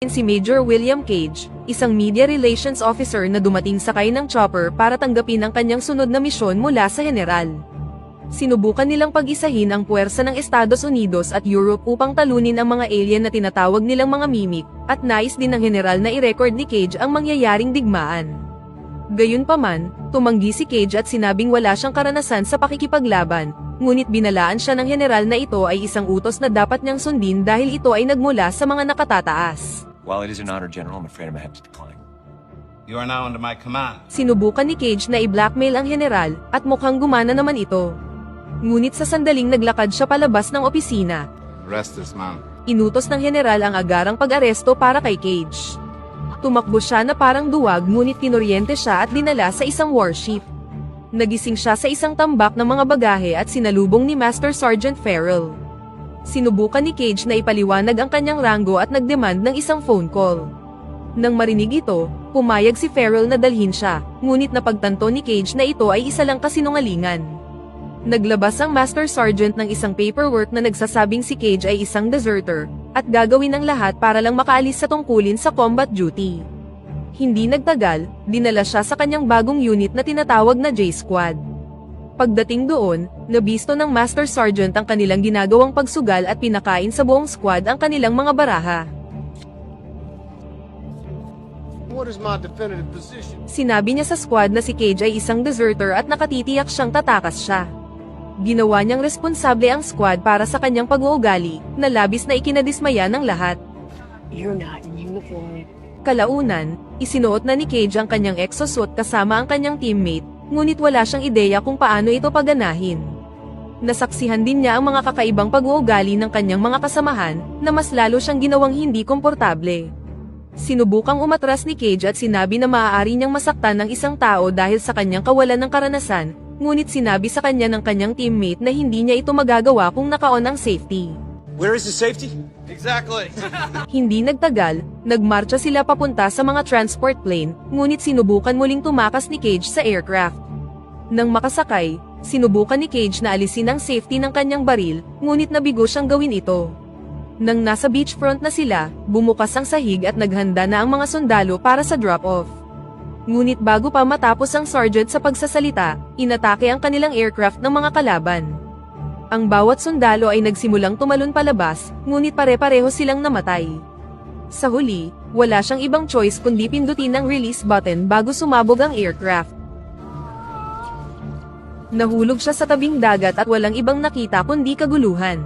Si Major William Cage, isang media relations officer na dumating sakay ng chopper para tanggapin ang kanyang sunod na misyon mula sa general. Sinubukan nilang pag-isahin ang puwersa ng Estados Unidos at Europe upang talunin ang mga alien na tinatawag nilang mga mimic, at nais din ng general na i-record ni Cage ang mangyayaring digmaan. Gayunpaman, tumanggi si Cage at sinabing wala siyang karanasan sa pakikipaglaban, ngunit binalaan siya ng general na ito ay isang utos na dapat niyang sundin dahil ito ay nagmula sa mga nakatataas. While it is an honor, General, I'm afraid I'm gonna have to decline. You are now under my command. Sinubukan ni Cage na i-blackmail ang general, at mukhang gumana naman ito. Ngunit sa sandaling naglakad siya palabas ng opisina. Arrest this man. Inutos ng general ang agarang pag-aresto para kay Cage. Tumakbo siya na parang duwag ngunit kinuryente siya at dinala sa isang warship. Nagising siya sa isang tambak ng mga bagahe at sinalubong ni Master Sergeant Farrell. Sinubukan ni Cage na ipaliwanag ang kanyang ranggo at nagdemand ng isang phone call. Nang marinig ito, pumayag si Farrell na dalhin siya, ngunit napagtanto ni Cage na ito ay isa lang kasinungalingan. Naglabas ang Master Sergeant ng isang paperwork na nagsasabing si Cage ay isang deserter, at gagawin ang lahat para lang makaalis sa tungkulin sa combat duty. Hindi nagtagal, dinala siya sa kanyang bagong unit na tinatawag na J-Squad. Pagdating doon, nabisto ng Master Sergeant ang kanilang ginagawang pagsugal at pinakain sa buong squad ang kanilang mga baraha. What is my definitive position? Sinabi niya sa squad na si Cage ay isang deserter at nakatitiyak siyang tatakas siya. Ginawa niyang responsable ang squad para sa kanyang pag-uugali, na labis na ikinadismaya ng lahat. You're not in uniform. Kalaunan, isinuot na ni Cage ang kanyang exosuit kasama ang kanyang teammate, ngunit wala siyang ideya kung paano ito paganahin. Nasaksihan din niya ang mga kakaibang pag-uugali ng kanyang mga kasamahan, na mas lalo siyang ginawang hindi komportable. Sinubukang umatras ni Cage at sinabi na maaari niyang masaktan ng isang tao dahil sa kanyang kawalan ng karanasan, ngunit sinabi sa kanya ng kanyang teammate na hindi niya ito magagawa kung naka-on ang safety. Where is the safety? Exactly. Hindi nagtagal, nagmarcha sila papunta sa mga transport plane, ngunit sinubukan muling tumakas ni Cage sa aircraft. Nang makasakay, sinubukan ni Cage na alisin ang safety ng kanyang baril, ngunit nabigo siyang gawin ito. Nang nasa beachfront na sila, bumukas ang sahig at naghanda na ang mga sundalo para sa drop-off. Ngunit bago pa matapos ang sergeant sa pagsasalita, inatake ang kanilang aircraft ng mga kalaban. Ang bawat sundalo ay nagsimulang tumalon palabas, ngunit pare-pareho silang namatay. Sa huli, wala siyang ibang choice kundi pindutin ang release button bago sumabog ang aircraft. Nahulog siya sa tabing dagat at walang ibang nakita kundi kaguluhan.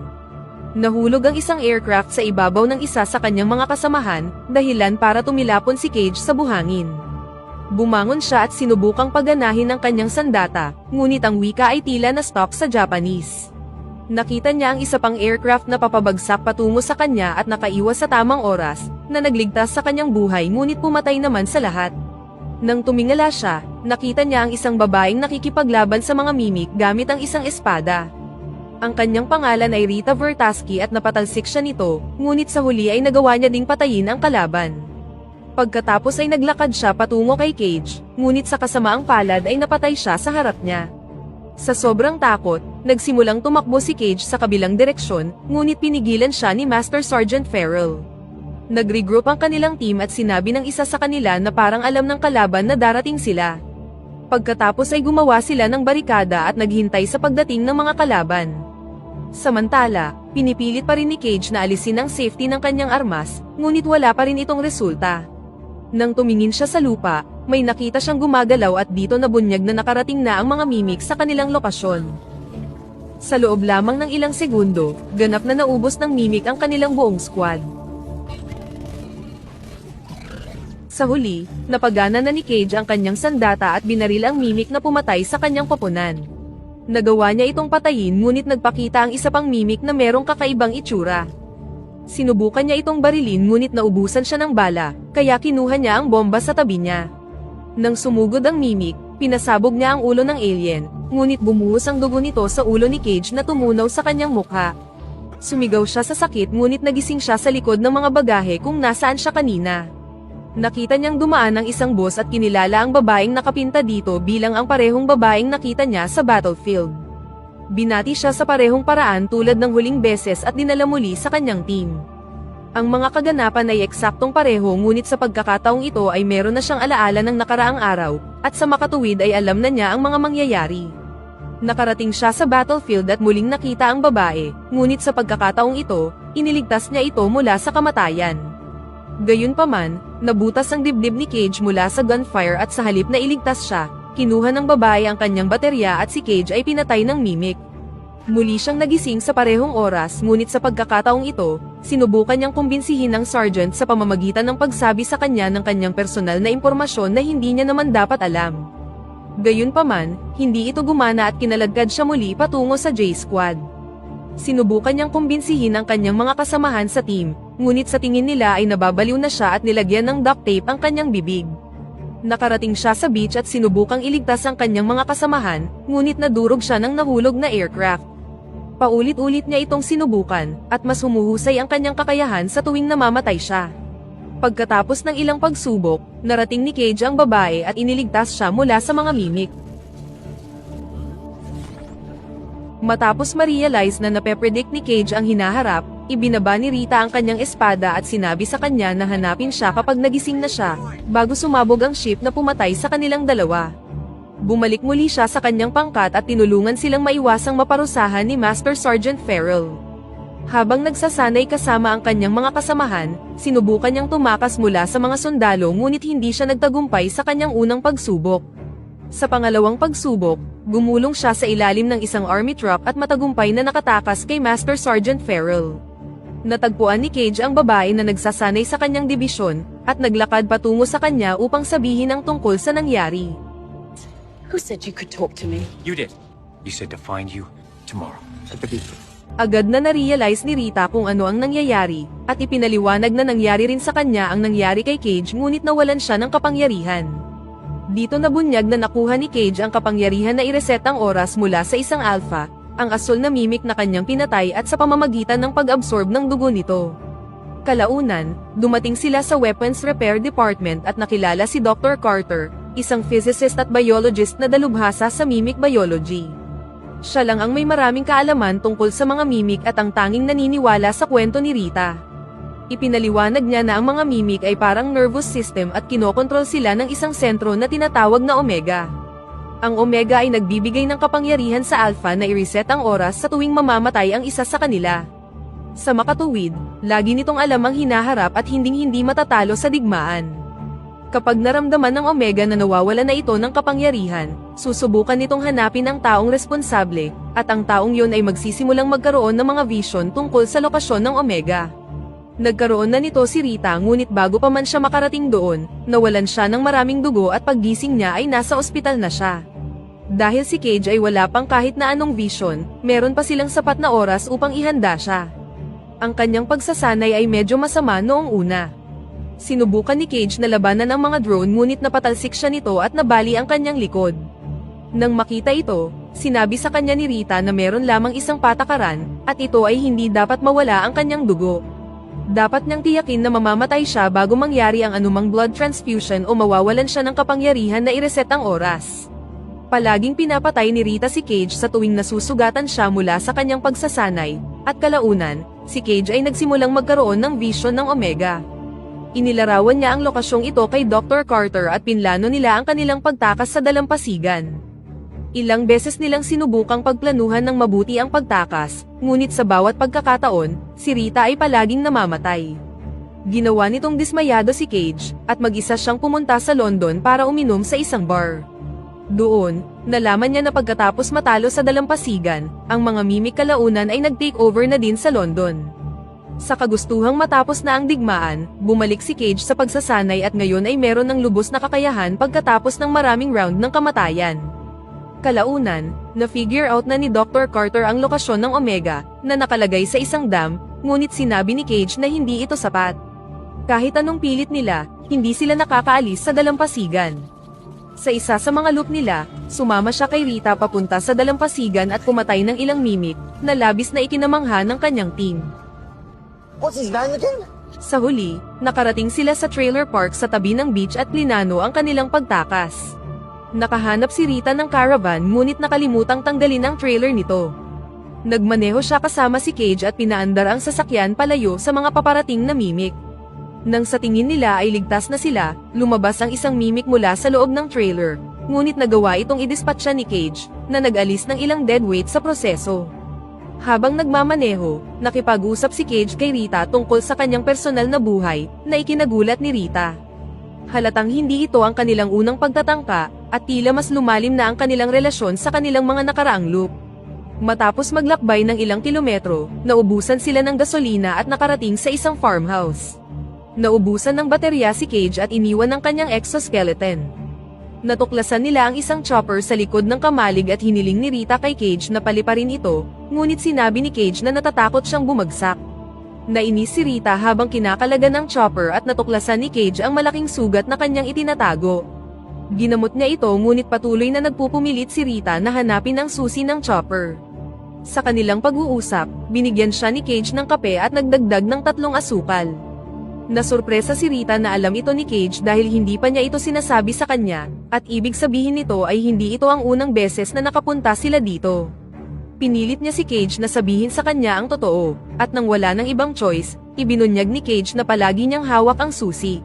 Nahulog ang isang aircraft sa ibabaw ng isa sa kanyang mga kasamahan, dahilan para tumilapon si Cage sa buhangin. Bumangon siya at sinubukang paganahin ang kanyang sandata, ngunit ang wika ay tila na stop sa Japanese. Nakita niya ang isa pang aircraft na papabagsak patungo sa kanya at nakaiwas sa tamang oras, na nagligtas sa kanyang buhay ngunit pumatay naman sa lahat. Nang tumingala siya, nakita niya ang isang babaeng nakikipaglaban sa mga mimik gamit ang isang espada. Ang kanyang pangalan ay Rita Vertasky at napatalsik siya nito, ngunit sa huli ay nagawa niya ding patayin ang kalaban. Pagkatapos ay naglakad siya patungo kay Cage, ngunit sa kasamaang palad ay napatay siya sa harap niya. Sa sobrang takot, nagsimulang tumakbo si Cage sa kabilang direksyon, ngunit pinigilan siya ni Master Sergeant Farrell. Nag-regroup ang kanilang team at sinabi ng isa sa kanila na parang alam ng kalaban na darating sila. Pagkatapos ay gumawa sila ng barikada at naghintay sa pagdating ng mga kalaban. Samantala, pinipilit pa rin ni Cage na alisin ang safety ng kanyang armas, ngunit wala pa rin itong resulta. Nang tumingin siya sa lupa, may nakita siyang gumagalaw at dito nabunyag na nakarating na ang mga mimik sa kanilang lokasyon. Sa loob lamang ng ilang segundo, ganap na naubos ng mimik ang kanilang buong squad. Sa huli, napagana na ni Cage ang kanyang sandata at binaril ang mimik na pumatay sa kanyang koponan. Nagawa niya itong patayin ngunit nagpakita ang isa pang mimik na merong kakaibang itsura. Sinubukan niya itong barilin ngunit naubusan siya ng bala, kaya kinuha niya ang bomba sa tabi niya. Nang sumugod ang mimik, pinasabog niya ang ulo ng alien, ngunit bumuhos ang dugo nito sa ulo ni Cage na tumunaw sa kanyang mukha. Sumigaw siya sa sakit ngunit nagising siya sa likod ng mga bagahe kung nasaan siya kanina. Nakita niyang dumaan ang isang bus at kinilala ang babaeng nakapinta dito bilang ang parehong babaeng nakita niya sa battlefield. Binati siya sa parehong paraan tulad ng huling beses at dinala muli sa kanyang team. Ang mga kaganapan ay eksaktong pareho ngunit sa pagkakataong ito ay meron na siyang alaala ng nakaraang araw, at sa makatuwid ay alam na niya ang mga mangyayari. Nakarating siya sa battlefield at muling nakita ang babae, ngunit sa pagkakataong ito, iniligtas niya ito mula sa kamatayan. Gayunpaman, nabutas ang dibdib ni Cage mula sa gunfire at sa halip na iligtas siya, kinuha ng babae ang kanyang baterya at si Cage ay pinatay ng mimic. Muli siyang nagising sa parehong oras ngunit sa pagkakataong ito, sinubukan niyang kumbinsihin ng sergeant sa pamamagitan ng pagsabi sa kanya ng kanyang personal na impormasyon na hindi niya naman dapat alam. Gayunpaman, hindi ito gumana at kinaladkad siya muli patungo sa J-Squad. Sinubukan niyang kumbinsihin ang kanyang mga kasamahan sa team, ngunit sa tingin nila ay nababaliw na siya at nilagyan ng duct tape ang kanyang bibig. Nakarating siya sa beach at sinubukang iligtas ang kanyang mga kasamahan, ngunit nadurog siya ng nahulog na aircraft. Paulit-ulit niya itong sinubukan, at mas humuhusay ang kanyang kakayahan sa tuwing namamatay siya. Pagkatapos ng ilang pagsubok, narating ni Cage ang babae at iniligtas siya mula sa mga mimic. Matapos ma-realize na napepredict ni Cage ang hinaharap, ibinaba ni Rita ang kanyang espada at sinabi sa kanya na hanapin siya kapag nagising na siya, bago sumabog ang ship na pumatay sa kanilang dalawa. Bumalik muli siya sa kanyang pangkat at tinulungan silang maiwasang maparusahan ni Master Sergeant Farrell. Habang nagsasanay kasama ang kanyang mga kasamahan, sinubukan niyang tumakas mula sa mga sundalo ngunit hindi siya nagtagumpay sa kanyang unang pagsubok. Sa pangalawang pagsubok, gumulong siya sa ilalim ng isang army truck at matagumpay na nakatakas kay Master Sergeant Farrell. Natagpuan ni Cage ang babae na nagsasanay sa kanyang dibisyon, at naglakad patungo sa kanya upang sabihin ang tungkol sa nangyari. Who said you could talk to me? You did. You said to find you tomorrow at the beach. Agad na na-realize ni Rita kung ano ang nangyayari, at ipinaliwanag na nangyari rin sa kanya ang nangyari kay Cage ngunit nawalan siya ng kapangyarihan. Dito nabunyag na nakuha ni Cage ang kapangyarihan na i-reset ang oras mula sa isang alpha, ang asul na mimic na kanyang pinatay at sa pamamagitan ng pag-absorb ng dugo nito. Kalaunan, dumating sila sa Weapons Repair Department at nakilala si Dr. Carter, isang physicist at biologist na dalubhasa sa mimic biology. Siya lang ang may maraming kaalaman tungkol sa mga mimic at ang tanging naniniwala sa kwento ni Rita. Ipinaliwanag niya na ang mga mimic ay parang nervous system at kinokontrol sila ng isang sentro na tinatawag na Omega. Ang Omega ay nagbibigay ng kapangyarihan sa Alpha na i-reset ang oras sa tuwing mamamatay ang isa sa kanila. Sa makatuwid, lagi nitong alam ang hinaharap at hinding-hindi matatalo sa digmaan. Kapag naramdaman ng Omega na nawawala na ito ng kapangyarihan, susubukan nitong hanapin ang taong responsable, at ang taong yon ay magsisimulang magkaroon ng mga vision tungkol sa lokasyon ng Omega. Nagkaroon na nito si Rita ngunit bago pa man siya makarating doon, nawalan siya ng maraming dugo at paggising niya ay nasa ospital na siya. Dahil si Cage ay wala pang kahit na anong vision, meron pa silang sapat na oras upang ihanda siya. Ang kanyang pagsasanay ay medyo masama noong una. Sinubukan ni Cage na labanan ang mga drone ngunit napatalsik siya nito at nabali ang kanyang likod. Nang makita ito, sinabi sa kanya ni Rita na meron lamang isang patakaran, at ito ay hindi dapat mawala ang kanyang dugo. Dapat niyang tiyakin na mamamatay siya bago mangyari ang anumang blood transfusion o mawawalan siya ng kapangyarihan na i-reset ang oras. Palaging pinapatay ni Rita si Cage sa tuwing nasusugatan siya mula sa kanyang pagsasanay, at kalaunan, si Cage ay nagsimulang magkaroon ng vision ng Omega. Inilarawan niya ang lokasyong ito kay Dr. Carter at pinlano nila ang kanilang pagtakas sa dalampasigan. Ilang beses nilang sinubukang pagplanuhan ng mabuti ang pagtakas, ngunit sa bawat pagkakataon, si Rita ay palaging namamatay. Ginawa nitong dismayado si Cage, at mag-isa siyang pumunta sa London para uminom sa isang bar. Doon, nalaman niya na pagkatapos matalo sa dalampasigan, ang mga mimic kalaunan ay nag-take over na din sa London. Sa kagustuhang matapos na ang digmaan, bumalik si Cage sa pagsasanay at ngayon ay meron ng lubos na kakayahan pagkatapos ng maraming round ng kamatayan. Kalaunan, na-figure out na ni Dr. Carter ang lokasyon ng Omega, na nakalagay sa isang dam, ngunit sinabi ni Cage na hindi ito sapat. Kahit anong pilit nila, hindi sila nakakaalis sa dalampasigan. Sa isa sa mga loop nila, sumama siya kay Rita papunta sa dalampasigan at pumatay ng ilang mimic, na labis na ikinamangha ng kanyang team. What's his name again? Sa huli, nakarating sila sa trailer park sa tabi ng beach at plinano ang kanilang pagtakas. Nakahanap si Rita ng caravan ngunit nakalimutang tanggalin ang trailer nito. Nagmaneho siya kasama si Cage at pinaandar ang sasakyan palayo sa mga paparating na mimik. Nang sa tingin nila ay ligtas na sila, lumabas ang isang mimik mula sa loob ng trailer, ngunit nagawa itong idispatcha ni Cage, na nag-alis ng ilang deadweight sa proseso. Habang nagmamaneho, nakipag-usap si Cage kay Rita tungkol sa kanyang personal na buhay, na ikinagulat ni Rita. Halatang hindi ito ang kanilang unang pagtatangka, at tila mas lumalim na ang kanilang relasyon sa kanilang mga nakaraang loop. Matapos maglakbay ng ilang kilometro, naubusan sila ng gasolina at nakarating sa isang farmhouse. Naubusan ng baterya si Cage at iniwan ng kanyang exoskeleton. Natuklasan nila ang isang chopper sa likod ng kamalig at hiniling ni Rita kay Cage na paliparin ito, ngunit sinabi ni Cage na natatakot siyang bumagsak. Nainis si Rita habang kinakalagan ng chopper at natuklasan ni Cage ang malaking sugat na kanyang itinatago. Ginamot niya ito ngunit patuloy na nagpupumilit si Rita na hanapin ang susi ng chopper. Sa kanilang pag-uusap, binigyan siya ni Cage ng kape at nagdagdag ng 3 asukal. Nasurpresa si Rita na alam ito ni Cage dahil hindi pa niya ito sinasabi sa kanya, at ibig sabihin nito ay hindi ito ang unang beses na nakapunta sila dito. Pinilit niya si Cage na sabihin sa kanya ang totoo, at nang wala ng ibang choice, ibinunyag ni Cage na palagi niyang hawak ang susi.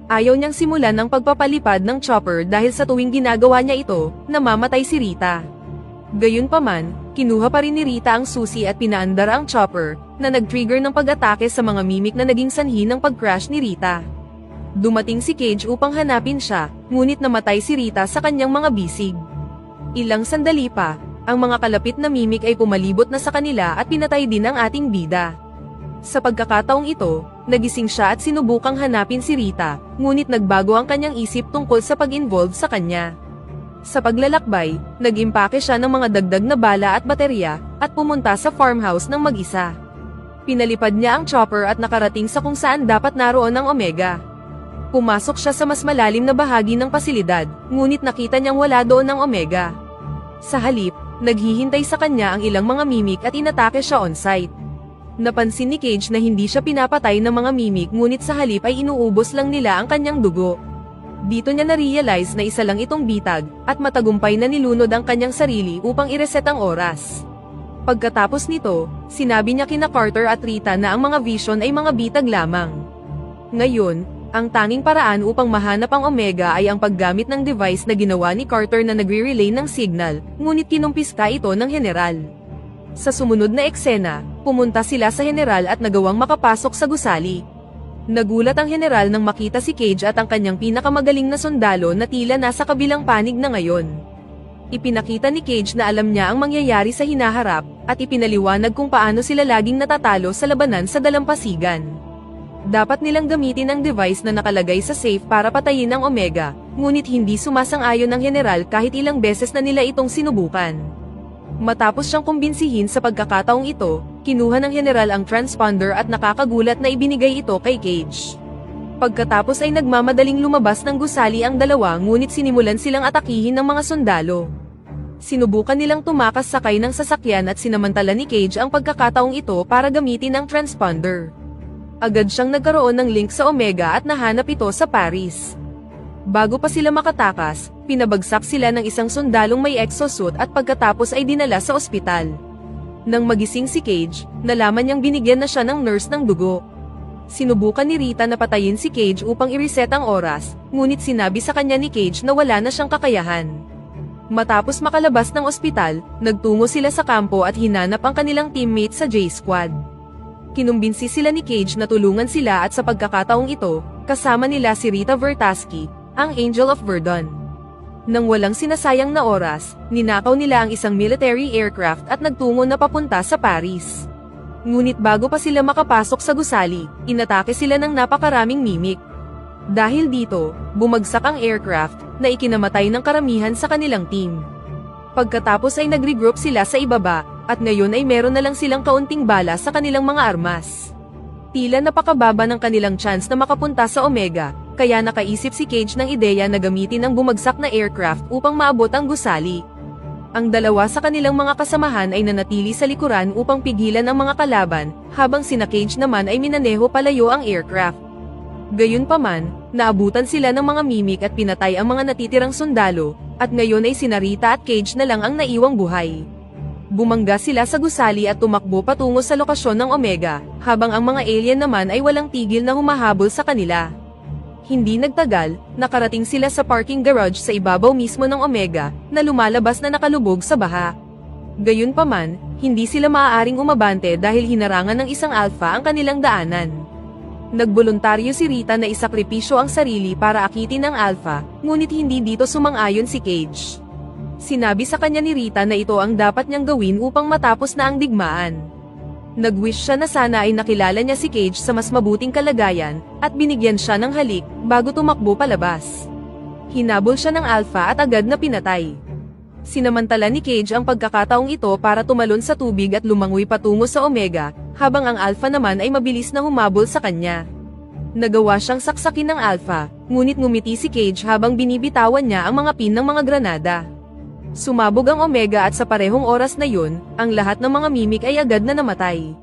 Ayaw niyang simulan ang pagpapalipad ng chopper dahil sa tuwing ginagawa niya ito, namamatay si Rita. Gayunpaman, kinuha pa rin ni Rita ang susi at pinaandar ang chopper, na nag-trigger ng pag-atake sa mga mimik na naging sanhi ng pag-crash ni Rita. Dumating si Cage upang hanapin siya, ngunit namatay si Rita sa kanyang mga bisig. Ilang sandali pa, ang mga kalapit na mimik ay pumalibot na sa kanila at pinatay din ang ating bida. Sa pagkakataong ito, nagising siya at sinubukang hanapin si Rita, ngunit nagbago ang kanyang isip tungkol sa pag-involve sa kanya. Sa paglalakbay, nag-impake siya ng mga dagdag na bala at baterya, at pumunta sa farmhouse ng mag-isa. Pinalipad niya ang chopper at nakarating sa kung saan dapat naroon ang Omega. Pumasok siya sa mas malalim na bahagi ng pasilidad, ngunit nakita niyang wala doon ang Omega. Sa halip, naghihintay sa kanya ang ilang mga mimik at inatake siya on-site. Napansin ni Cage na hindi siya pinapatay ng mga mimik ngunit sa halip ay inuubos lang nila ang kanyang dugo. Dito niya na-realize na isa lang itong bitag, at matagumpay na nilunod ang kanyang sarili upang i-reset ang oras. Pagkatapos nito, sinabi niya kina Carter at Rita na ang mga vision ay mga bitag lamang. Ngayon, ang tanging paraan upang mahanap ang Omega ay ang paggamit ng device na ginawa ni Carter na nagre-relay ng signal, ngunit kinumpiska ito ng general. Sa sumunod na eksena, pumunta sila sa general at nagawang makapasok sa gusali. Nagulat ang general nang makita si Cage at ang kanyang pinakamagaling na sundalo na tila nasa kabilang panig na ngayon. Ipinakita ni Cage na alam niya ang mangyayari sa hinaharap, at ipinaliwanag kung paano sila laging natatalo sa labanan sa dalampasigan. Dapat nilang gamitin ang device na nakalagay sa safe para patayin ang Omega, ngunit hindi sumasang-ayon ang general kahit ilang beses na nila itong sinubukan. Matapos siyang kumbinsihin sa pagkakataong ito, kinuha ng general ang transponder at nakakagulat na ibinigay ito kay Cage. Pagkatapos ay nagmamadaling lumabas ng gusali ang dalawa ngunit sinimulan silang atakihin ng mga sundalo. Sinubukan nilang tumakas sakay ng sasakyan at sinamantala ni Cage ang pagkakataong ito para gamitin ang transponder. Agad siyang nagkaroon ng link sa Omega at nahanap ito sa Paris. Bago pa sila makatakas, pinabagsak sila ng isang sundalong may exosuit at pagkatapos ay dinala sa ospital. Nang magising si Cage, nalaman niyang binigyan na siya ng nurse ng dugo. Sinubukan ni Rita na patayin si Cage upang i-reset ang oras, ngunit sinabi sa kanya ni Cage na wala na siyang kakayahan. Matapos makalabas ng ospital, nagtungo sila sa kampo at hinanap ang kanilang teammate sa J-Squad. Kinumbinsi sila ni Cage na tulungan sila at sa pagkakataong ito, kasama nila si Rita Vertasky, ang Angel of Verdun. Nang walang sinasayang na oras, ninakaw nila ang isang military aircraft at nagtungo na papunta sa Paris. Ngunit bago pa sila makapasok sa gusali, inatake sila ng napakaraming mimik. Dahil dito, bumagsak ang aircraft, na ikinamatay ng karamihan sa kanilang team. Pagkatapos ay nag-regroup sila sa ibaba, at ngayon ay meron na lang silang kaunting bala sa kanilang mga armas. Tila napakababa ng kanilang chance na makapunta sa Omega, kaya nakaisip si Cage ng ideya na gamitin ang bumagsak na aircraft upang maabot ang gusali. Ang dalawa sa kanilang mga kasamahan ay nanatili sa likuran upang pigilan ang mga kalaban, habang sina Cage naman ay minaneho palayo ang aircraft. Gayunpaman, naabutan sila ng mga mimik at pinatay ang mga natitirang sundalo, at ngayon ay sina Rita at Cage na lang ang naiwang buhay. Bumangga sila sa gusali at tumakbo patungo sa lokasyon ng Omega, habang ang mga alien naman ay walang tigil na humahabol sa kanila. Hindi nagtagal, nakarating sila sa parking garage sa ibabaw mismo ng Omega, na lumalabas na nakalubog sa baha. Gayunpaman, hindi sila maaaring umabante dahil hinarangan ng isang Alpha ang kanilang daanan. Nagboluntaryo si Rita na isakripisyo ang sarili para akitin ang Alpha, ngunit hindi dito sumang-ayon si Cage. Sinabi sa kanya ni Rita na ito ang dapat niyang gawin upang matapos na ang digmaan. Nag-wish siya na sana ay nakilala niya si Cage sa mas mabuting kalagayan, at binigyan siya ng halik, bago tumakbo palabas. Hinabol siya ng Alpha at agad na pinatay. Sinamantala ni Cage ang pagkakataong ito para tumalon sa tubig at lumangoy patungo sa Omega, habang ang Alpha naman ay mabilis na humabol sa kanya. Nagawa siyang saksakin ng Alpha, ngunit ngumiti si Cage habang binibitawan niya ang mga pin ng mga granada. Sumabog ang Omega at sa parehong oras na yun, ang lahat ng mga mimik ay agad na namatay.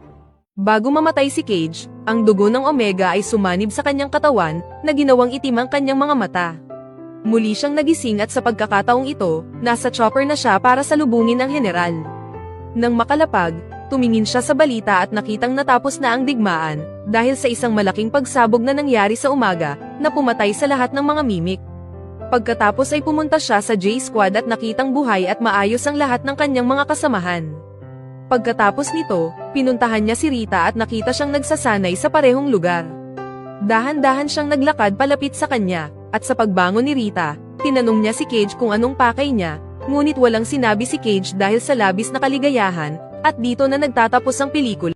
Bago mamatay si Cage, ang dugo ng Omega ay sumanib sa kanyang katawan, na ginawang itim ang kanyang mga mata. Muli siyang nagising at sa pagkakataong ito, nasa chopper na siya para salubungin ang general. Nang makalapag, tumingin siya sa balita at nakitang natapos na ang digmaan, dahil sa isang malaking pagsabog na nangyari sa umaga, na pumatay sa lahat ng mga mimik. Pagkatapos ay pumunta siya sa J-Squad at nakitang buhay at maayos ang lahat ng kanyang mga kasamahan. Pagkatapos nito, pinuntahan niya si Rita at nakita siyang nagsasanay sa parehong lugar. Dahan-dahan siyang naglakad palapit sa kanya, at sa pagbangon ni Rita, tinanong niya si Cage kung anong pakay niya, ngunit walang sinabi si Cage dahil sa labis na kaligayahan, at dito na nagtatapos ang pelikula.